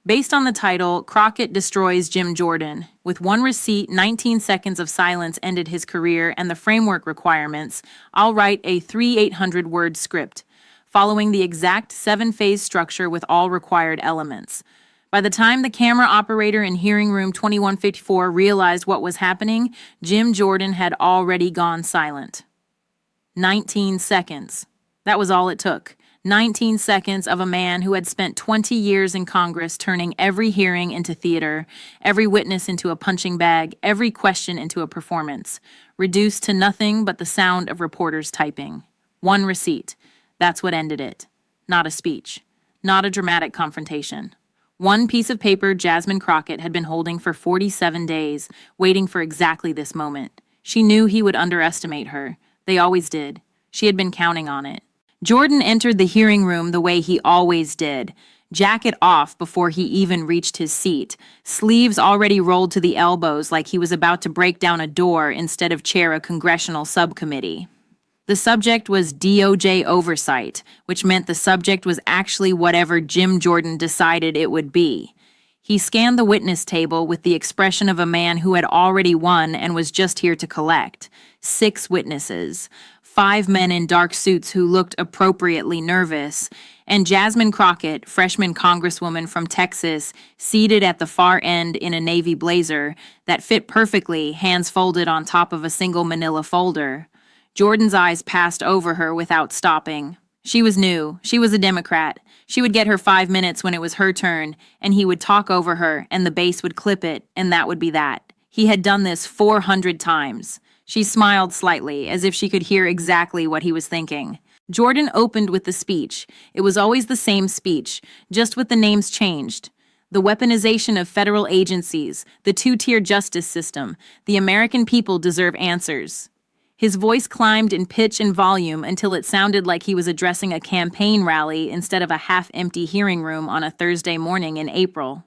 Based on the title, Crockett destroys Jim Jordan. With one receipt, 19 seconds of silence ended his career, and the framework requirements, I'll write a 800-word script, following the exact 7-phase structure with all required elements. By the time the camera operator in hearing room 2154 realized what was happening, Jim Jordan had already gone silent. 19 seconds. That was all it took. 19 seconds of a man who had spent 20 years in Congress turning every hearing into theater, every witness into a punching bag, every question into a performance, reduced to nothing but the sound of reporters typing. One receipt. That's what ended it. Not a speech. Not a dramatic confrontation. One piece of paper Jasmine Crockett had been holding for 47 days, waiting for exactly this moment. She knew he would underestimate her. They always did. She had been counting on it. Jordan entered the hearing room the way he always did, jacket off before he even reached his seat, sleeves already rolled to the elbows like he was about to break down a door instead of chair a congressional subcommittee. The subject was DOJ oversight, which meant the subject was actually whatever Jim Jordan decided it would be. He scanned the witness table with the expression of a man who had already won and was just here to collect. 6 witnesses. 5 men in dark suits who looked appropriately nervous, and Jasmine Crockett, freshman congresswoman from Texas, seated at the far end in a navy blazer that fit perfectly, hands folded on top of a single manila folder. Jordan's eyes passed over her without stopping. She was new. She was a Democrat. She would get her 5 minutes when it was her turn, and he would talk over her, and the base would clip it, and that would be that. He had done this 400 times. She smiled slightly, as if she could hear exactly what he was thinking. Jordan opened with the speech. It was always the same speech, just with the names changed. The weaponization of federal agencies, the 2-tier justice system, the American people deserve answers. His voice climbed in pitch and volume until it sounded like he was addressing a campaign rally instead of a half-empty hearing room on a Thursday morning in April.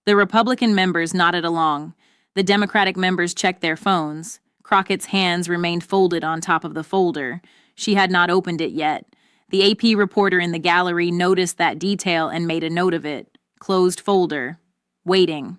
The Republican members nodded along. The Democratic members checked their phones. Crockett's hands remained folded on top of the folder. She had not opened it yet. The AP reporter in the gallery noticed that detail and made a note of it. Closed folder. Waiting.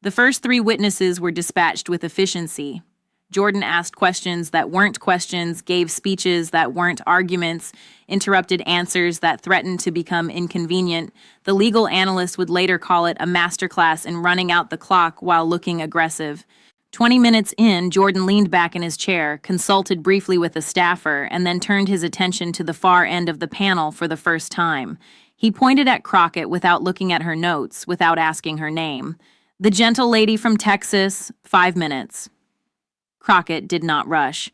The first 3 witnesses were dispatched with efficiency. Jordan asked questions that weren't questions, gave speeches that weren't arguments, interrupted answers that threatened to become inconvenient. The legal analyst would later call it a masterclass in running out the clock while looking aggressive. 20 minutes in, Jordan leaned back in his chair, consulted briefly with a staffer, and then turned his attention to the far end of the panel for the first time. He pointed at Crockett without looking at her notes, without asking her name. The gentle lady from Texas, 5 minutes. Crockett did not rush.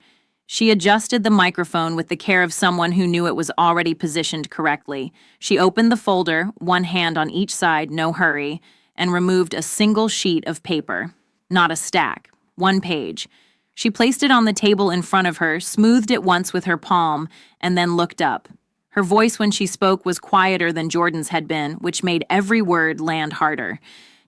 She adjusted the microphone with the care of someone who knew it was already positioned correctly. She opened the folder, one hand on each side, no hurry, and removed a single sheet of paper. Not a stack. 1 page. She placed it on the table in front of her, smoothed it once with her palm, and then looked up. Her voice when she spoke was quieter than Jordan's had been, which made every word land harder.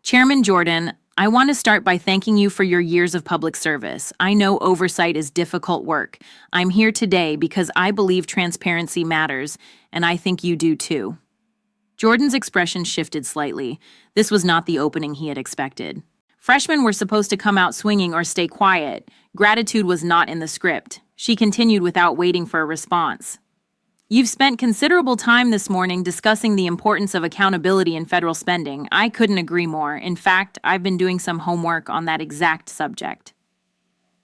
Chairman Jordan, I want to start by thanking you for your years of public service. I know oversight is difficult work. I'm here today because I believe transparency matters, and I think you do too. Jordan's expression shifted slightly. This was not the opening he had expected. Freshmen were supposed to come out swinging or stay quiet. Gratitude was not in the script. She continued without waiting for a response. You've spent considerable time this morning discussing the importance of accountability in federal spending. I couldn't agree more. In fact, I've been doing some homework on that exact subject.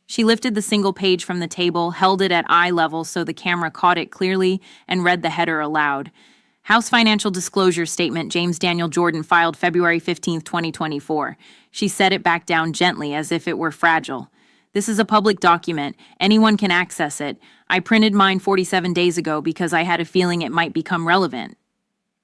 She lifted the single page from the table, held it at eye level so the camera caught it clearly, and read the header aloud. House Financial Disclosure Statement, James Daniel Jordan, filed February 15, 2024. She set it back down gently as if it were fragile. This is a public document. Anyone can access it. I printed mine 47 days ago because I had a feeling it might become relevant.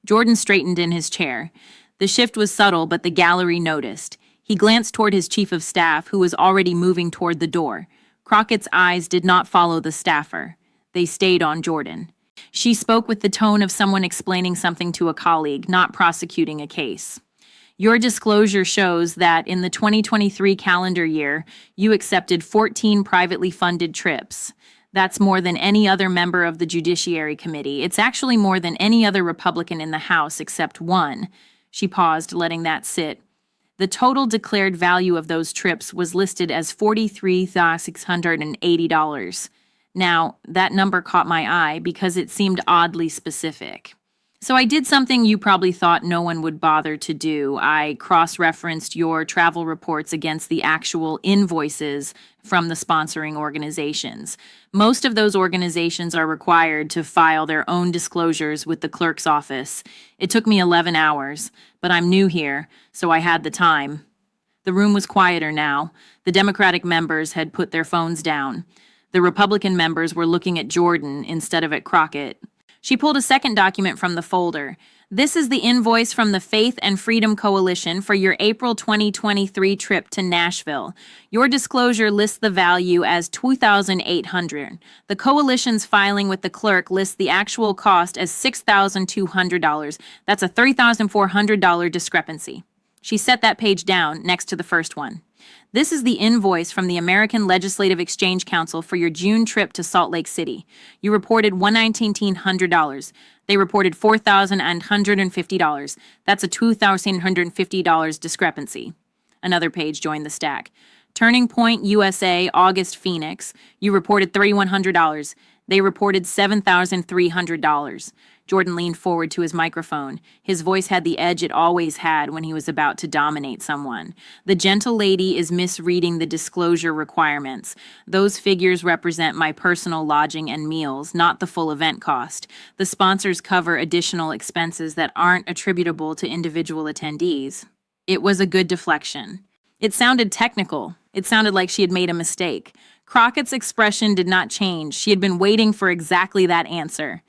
Jordan straightened in his chair. The shift was subtle, but the gallery noticed. He glanced toward his chief of staff, who was already moving toward the door. Crockett's eyes did not follow the staffer. They stayed on Jordan. She spoke with the tone of someone explaining something to a colleague, not prosecuting a case. Your disclosure shows that in the 2023 calendar year, you accepted 14 privately funded trips. That's more than any other member of the Judiciary Committee. It's actually more than any other Republican in the House except one. She paused, letting that sit. The total declared value of those trips was listed as $43,680. Now, that number caught my eye because it seemed oddly specific. So I did something you probably thought no one would bother to do. I cross-referenced your travel reports against the actual invoices from the sponsoring organizations. Most of those organizations are required to file their own disclosures with the clerk's office. It took me 11 hours, but I'm new here, so I had the time. The room was quieter now. The Democratic members had put their phones down. The Republican members were looking at Jordan instead of at Crockett. She pulled a second document from the folder. This is the invoice from the Faith and Freedom Coalition for your April 2023 trip to Nashville. Your disclosure lists the value as $2,800. The coalition's filing with the clerk lists the actual cost as $6,200. That's a $3,400 discrepancy. She set that page down next to the first one. This is the invoice from the American Legislative Exchange Council for your June trip to Salt Lake City. You reported $1,900. They reported $4,150. That's a $2,150 discrepancy. Another page joined the stack. Turning Point USA, August, Phoenix. You reported $3,100. They reported $7,300. Jordan leaned forward to his microphone. His voice had the edge it always had when he was about to dominate someone. The gentle lady is misreading the disclosure requirements. Those figures represent my personal lodging and meals, not the full event cost. The sponsors cover additional expenses that aren't attributable to individual attendees. It was a good deflection. It sounded technical. It sounded like she had made a mistake. Crockett's expression did not change. She had been waiting for exactly that answer.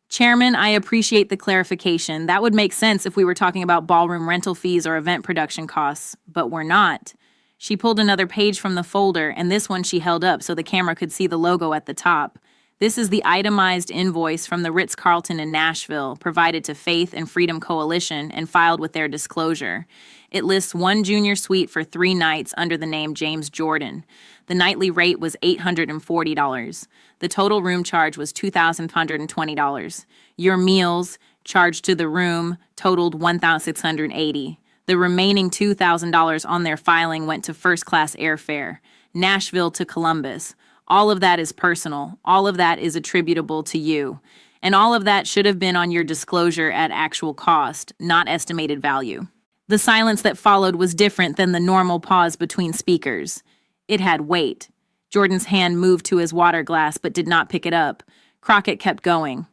Chairman, I appreciate the clarification. That would make sense if we were talking about ballroom rental fees or event production costs, but we're not. She pulled another page from the folder, and this one she held up so the camera could see the logo at the top. This is the itemized invoice from the Ritz-Carlton in Nashville, provided to Faith and Freedom Coalition and filed with their disclosure. It lists one junior suite for 3 nights under the name James Jordan. The nightly rate was $840. The total room charge was $2,520. Your meals, charged to the room, totaled $1,680. The remaining $2,000 on their filing went to first-class airfare. Nashville to Columbus. All of that is personal. All of that is attributable to you. And all of that should have been on your disclosure at actual cost, not estimated value. The silence that followed was different than the normal pause between speakers. It had weight. Jordan's hand moved to his water glass but did not pick it up. Crockett kept going.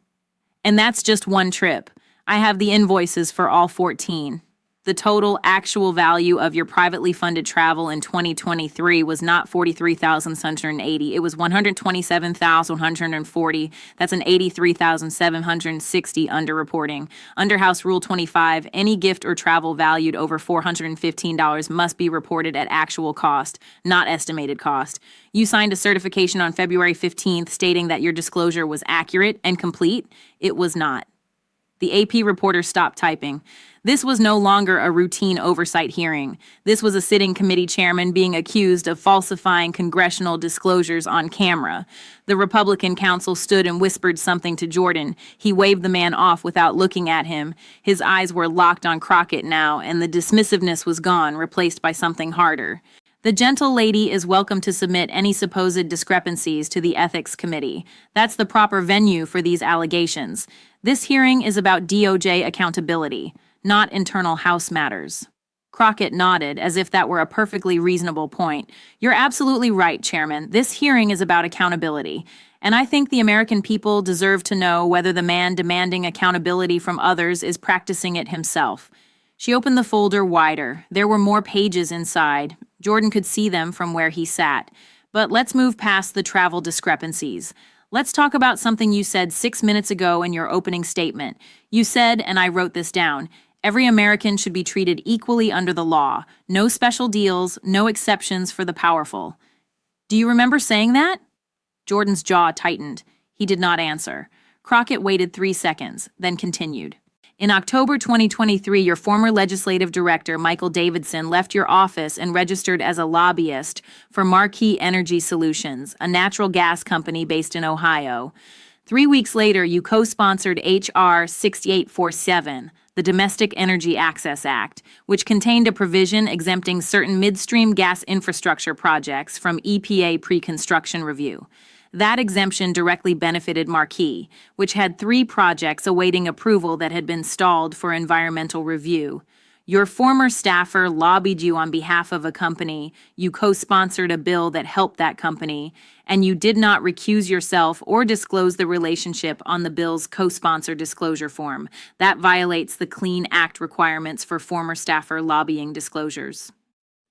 And that's just one trip. I have the invoices for all 14. The total actual value of your privately funded travel in 2023 was not $43,680. It was $127,140. That's an $83,760 underreporting. Under House Rule 25, any gift or travel valued over $415 must be reported at actual cost, not estimated cost. You signed a certification on February 15th stating that your disclosure was accurate and complete. It was not. The AP reporter stopped typing. This was no longer a routine oversight hearing. This was a sitting committee chairman being accused of falsifying congressional disclosures on camera. The Republican counsel stood and whispered something to Jordan. He waved the man off without looking at him. His eyes were locked on Crockett now, and the dismissiveness was gone, replaced by something harder. The gentle lady is welcome to submit any supposed discrepancies to the Ethics Committee. That's the proper venue for these allegations. This hearing is about DOJ accountability, not internal House matters. Crockett nodded, as if that were a perfectly reasonable point. You're absolutely right, Chairman. This hearing is about accountability. And I think the American people deserve to know whether the man demanding accountability from others is practicing it himself. She opened the folder wider. There were more pages inside. Jordan could see them from where he sat. But let's move past the travel discrepancies. Let's talk about something you said 6 minutes ago in your opening statement. You said, and I wrote this down, every American should be treated equally under the law. No special deals, no exceptions for the powerful. Do you remember saying that? Jordan's jaw tightened. He did not answer. Crockett waited 3 seconds, then continued. In October 2023, your former legislative director, Michael Davidson, left your office and registered as a lobbyist for Marquee Energy Solutions, a natural gas company based in Ohio. 3 weeks later, you co-sponsored H.R. 6847, the Domestic Energy Access Act, which contained a provision exempting certain midstream gas infrastructure projects from EPA pre-construction review. That exemption directly benefited Marquis, which had 3 projects awaiting approval that had been stalled for environmental review. Your former staffer lobbied you on behalf of a company, you co-sponsored a bill that helped that company, and you did not recuse yourself or disclose the relationship on the bill's co-sponsor disclosure form. That violates the Clean Act requirements for former staffer lobbying disclosures.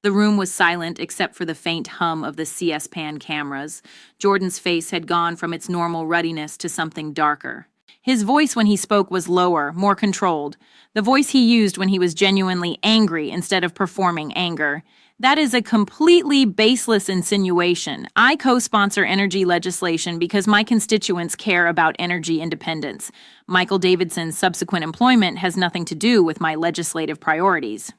The room was silent except for the faint hum of the CS-PAN cameras. Jordan's face had gone from its normal ruddiness to something darker. His voice when he spoke was lower, more controlled. The voice he used when he was genuinely angry instead of performing anger. That is a completely baseless insinuation. I co-sponsor energy legislation because my constituents care about energy independence. Michael Davidson's subsequent employment has nothing to do with my legislative priorities.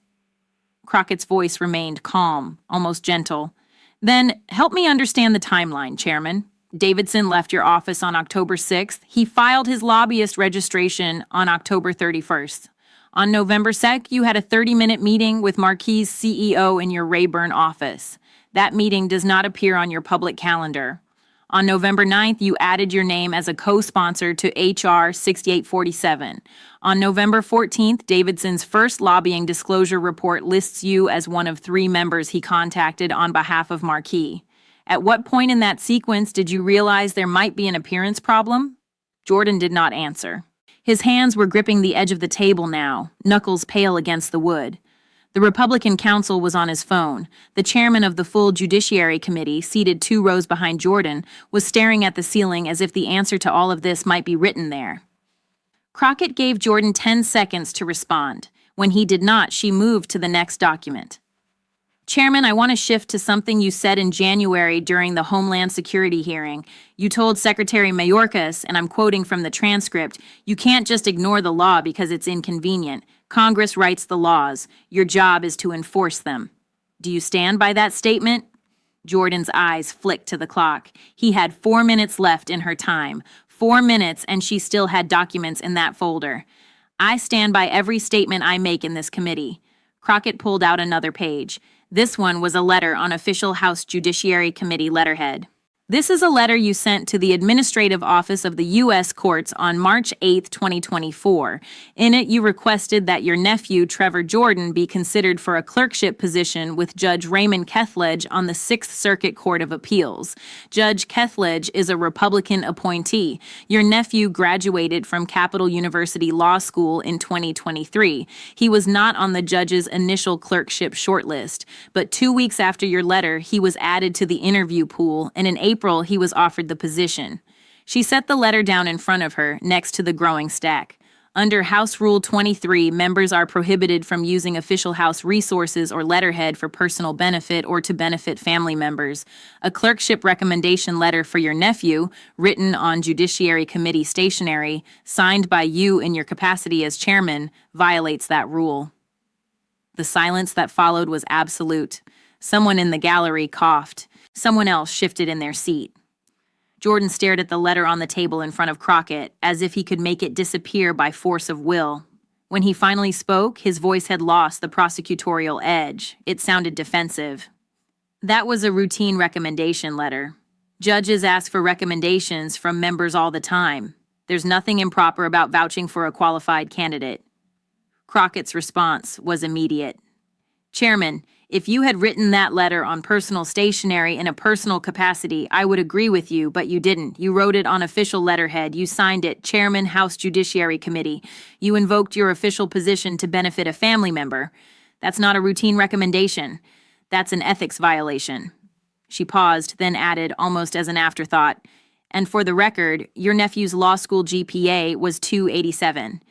Crockett's voice remained calm, almost gentle. Then, help me understand the timeline, Chairman. Davidson left your office on October 6th. He filed his lobbyist registration on October 31st. On November 2nd, you had a 30-minute meeting with Marquis' CEO in your Rayburn office. That meeting does not appear on your public calendar. On November 9th, you added your name as a co-sponsor to H.R. 6847. On November 14th, Davidson's first lobbying disclosure report lists you as one of 3 members he contacted on behalf of Marquis. At what point in that sequence did you realize there might be an appearance problem? Jordan did not answer. His hands were gripping the edge of the table now, knuckles pale against the wood. The Republican counsel was on his phone. The chairman of the full Judiciary Committee, seated 2 rows behind Jordan, was staring at the ceiling as if the answer to all of this might be written there. Crockett gave Jordan 10 seconds to respond. When he did not, she moved to the next document. Chairman, I want to shift to something you said in January during the Homeland Security hearing. You told Secretary Mayorkas, and I'm quoting from the transcript, you can't just ignore the law because it's inconvenient. Congress writes the laws. Your job is to enforce them. Do you stand by that statement? Jordan's eyes flicked to the clock. He had 4 minutes left in her time. 4 minutes, and she still had documents in that folder. I stand by every statement I make in this committee. Crockett pulled out another page. This one was a letter on official House Judiciary Committee letterhead. This is a letter you sent to the Administrative Office of the U.S. Courts on March 8, 2024. In it, you requested that your nephew, Trevor Jordan, be considered for a clerkship position with Judge Raymond Kethledge on the Sixth Circuit Court of Appeals. Judge Kethledge is a Republican appointee. Your nephew graduated from Capital University Law School in 2023. He was not on the judge's initial clerkship shortlist, but 2 weeks after your letter, he was added to the interview pool, and in April, he was offered the position. She set the letter down in front of her, next to the growing stack. Under House Rule 23, members are prohibited from using official House resources or letterhead for personal benefit or to benefit family members. A clerkship recommendation letter for your nephew, written on Judiciary Committee stationery, signed by you in your capacity as chairman, violates that rule. The silence that followed was absolute. Someone in the gallery coughed. Someone else shifted in their seat. Jordan stared at the letter on the table in front of Crockett, as if he could make it disappear by force of will. When he finally spoke, his voice had lost the prosecutorial edge. It sounded defensive. That was a routine recommendation letter. Judges ask for recommendations from members all the time. There's nothing improper about vouching for a qualified candidate. Crockett's response was immediate. Chairman, if you had written that letter on personal stationery in a personal capacity, I would agree with you, but you didn't. You wrote it on official letterhead. You signed it, Chairman, House Judiciary Committee. You invoked your official position to benefit a family member. That's not a routine recommendation. That's an ethics violation. She paused, then added, almost as an afterthought, and for the record, your nephew's law school GPA was 287.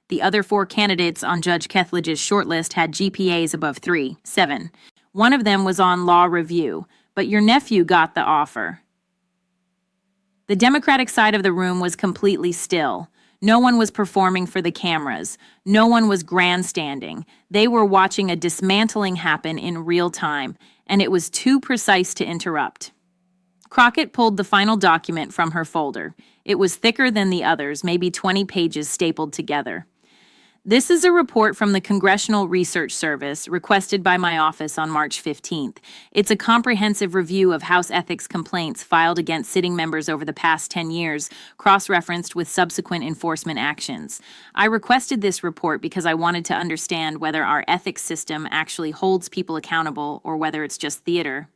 The other 4 candidates on Judge Kethledge's shortlist had GPAs above 3.7. One of them was on law review, but your nephew got the offer. The Democratic side of the room was completely still. No one was performing for the cameras. No one was grandstanding. They were watching a dismantling happen in real time, and it was too precise to interrupt. Crockett pulled the final document from her folder. It was thicker than the others, maybe 20 pages stapled together. This is a report from the Congressional Research Service requested by my office on March 15th. It's a comprehensive review of House ethics complaints filed against sitting members over the past 10 years, cross-referenced with subsequent enforcement actions. I requested this report because I wanted to understand whether our ethics system actually holds people accountable or whether it's just theater.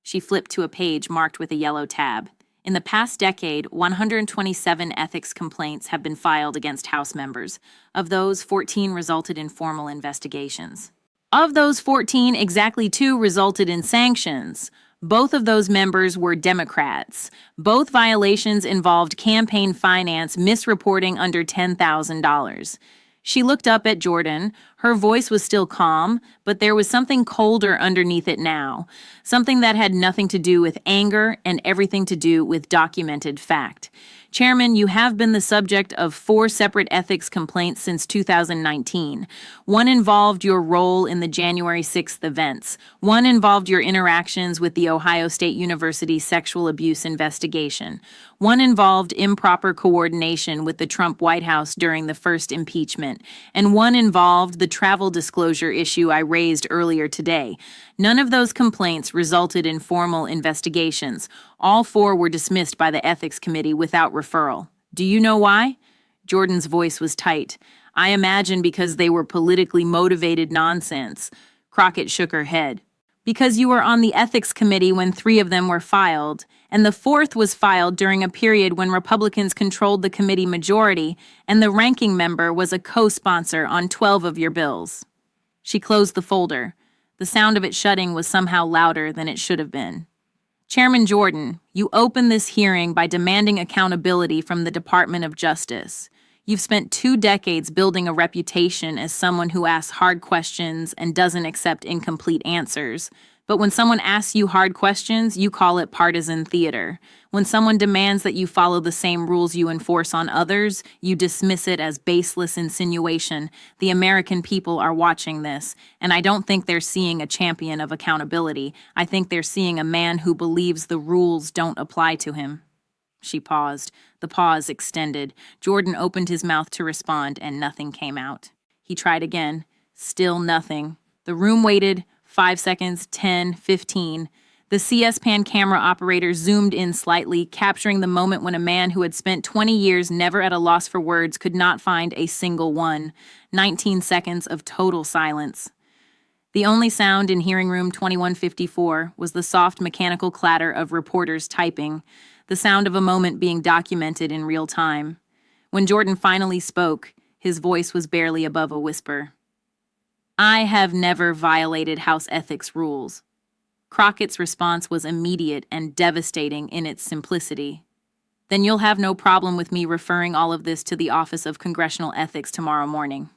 She flipped to a page marked with a yellow tab. In the past decade, 127 ethics complaints have been filed against House members. Of those, 14 resulted in formal investigations. Of those 14, exactly 2 resulted in sanctions. Both of those members were Democrats. Both violations involved campaign finance misreporting under $10,000. She looked up at Jordan. Her voice was still calm, but there was something colder underneath it now, something that had nothing to do with anger and everything to do with documented fact. Chairman, you have been the subject of 4 separate ethics complaints since 2019. One involved your role in the January 6th events. One involved your interactions with the Ohio State University sexual abuse investigation. One involved improper coordination with the Trump White House during the first impeachment. And one involved the travel disclosure issue I raised earlier today. None of those complaints resulted in formal investigations. All 4 were dismissed by the Ethics Committee without referral. Do you know why? Jordan's voice was tight. I imagine because they were politically motivated nonsense. Crockett shook her head. Because you were on the Ethics Committee when 3 of them were filed, and the 4th was filed during a period when Republicans controlled the committee majority, and the ranking member was a co-sponsor on 12 of your bills. She closed the folder. The sound of it shutting was somehow louder than it should have been. Chairman Jordan, you opened this hearing by demanding accountability from the Department of Justice. You've spent 2 decades building a reputation as someone who asks hard questions and doesn't accept incomplete answers. But when someone asks you hard questions, you call it partisan theater. When someone demands that you follow the same rules you enforce on others, you dismiss it as baseless insinuation. The American people are watching this, and I don't think they're seeing a champion of accountability. I think they're seeing a man who believes the rules don't apply to him. She paused. The pause extended. Jordan opened his mouth to respond, and nothing came out. He tried again. Still nothing. The room waited. 5 seconds, 10, 15. The CS-PAN camera operator zoomed in slightly, capturing the moment when a man who had spent 20 years never at a loss for words could not find a single one. 19 seconds of total silence. The only sound in hearing room 2154 was the soft mechanical clatter of reporters typing, the sound of a moment being documented in real time. When Jordan finally spoke, his voice was barely above a whisper. I have never violated House ethics rules. Crockett's response was immediate and devastating in its simplicity. Then you'll have no problem with me referring all of this to the Office of Congressional Ethics tomorrow morning.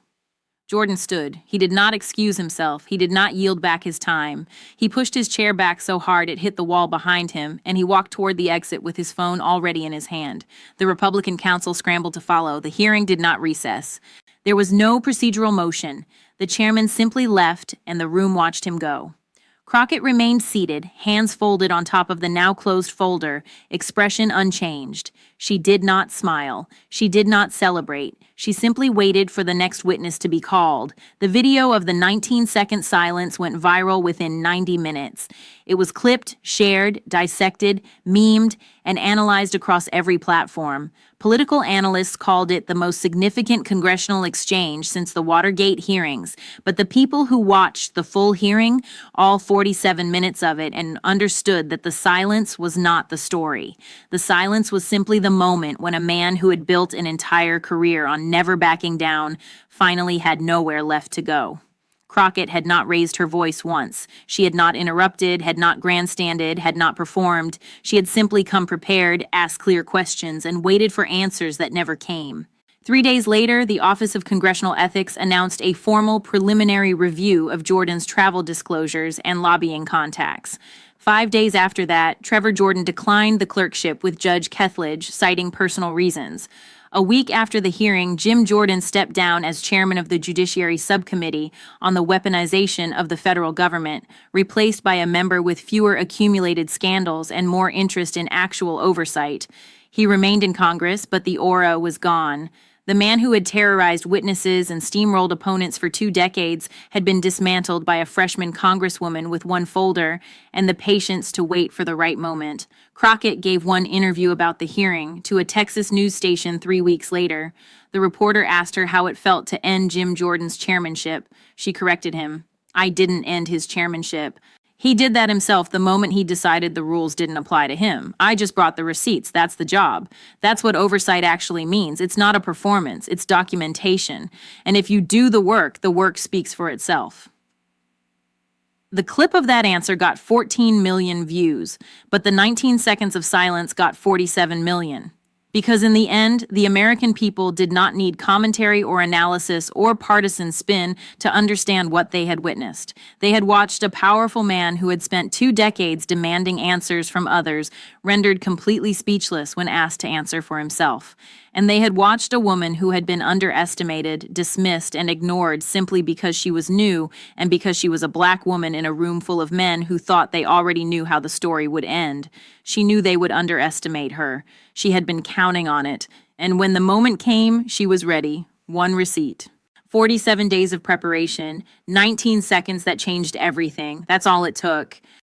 Jordan stood. He did not excuse himself. He did not yield back his time. He pushed his chair back so hard it hit the wall behind him, and he walked toward the exit with his phone already in his hand. The Republican counsel scrambled to follow. The hearing did not recess. There was no procedural motion. The chairman simply left, and the room watched him go. Crockett remained seated, hands folded on top of the now-closed folder, expression unchanged. She did not smile. She did not celebrate. She simply waited for the next witness to be called. The video of the 19-second silence went viral within 90 minutes. It was clipped, shared, dissected, memed, and analyzed across every platform. Political analysts called it the most significant congressional exchange since the Watergate hearings, but the people who watched the full hearing, all 47 minutes of it, and understood that the silence was not the story. The silence was simply the moment when a man who had built an entire career on never backing down finally had nowhere left to go. Crockett had not raised her voice once. She had not interrupted, had not grandstanded, had not performed. She had simply come prepared, asked clear questions, and waited for answers that never came. 3 days later, the Office of Congressional Ethics announced a formal preliminary review of Jordan's travel disclosures and lobbying contacts. 5 days after that, Trevor Jordan declined the clerkship with Judge Kethledge, citing personal reasons. A week after the hearing, Jim Jordan stepped down as chairman of the Judiciary Subcommittee on the weaponization of the federal government, replaced by a member with fewer accumulated scandals and more interest in actual oversight. He remained in Congress, but the aura was gone. The man who had terrorized witnesses and steamrolled opponents for 2 decades had been dismantled by a freshman congresswoman with one folder and the patience to wait for the right moment. Crockett gave one interview about the hearing to a Texas news station 3 weeks later. The reporter asked her how it felt to end Jim Jordan's chairmanship. She corrected him. "I didn't end his chairmanship. He did that himself the moment he decided the rules didn't apply to him. I just brought the receipts. That's the job. That's what oversight actually means. It's not a performance, it's documentation. And if you do the work speaks for itself." The clip of that answer got 14 million views, but the 19 seconds of silence got 47 million. Because in the end, the American people did not need commentary or analysis or partisan spin to understand what they had witnessed. They had watched a powerful man who had spent 2 decades demanding answers from others, rendered completely speechless when asked to answer for himself. And they had watched a woman who had been underestimated, dismissed, and ignored simply because she was new and because she was a black woman in a room full of men who thought they already knew how the story would end. She knew they would underestimate her. She had been counting on it. And when the moment came, she was ready. One receipt. 47 days of preparation, 19 seconds that changed everything. That's all it took.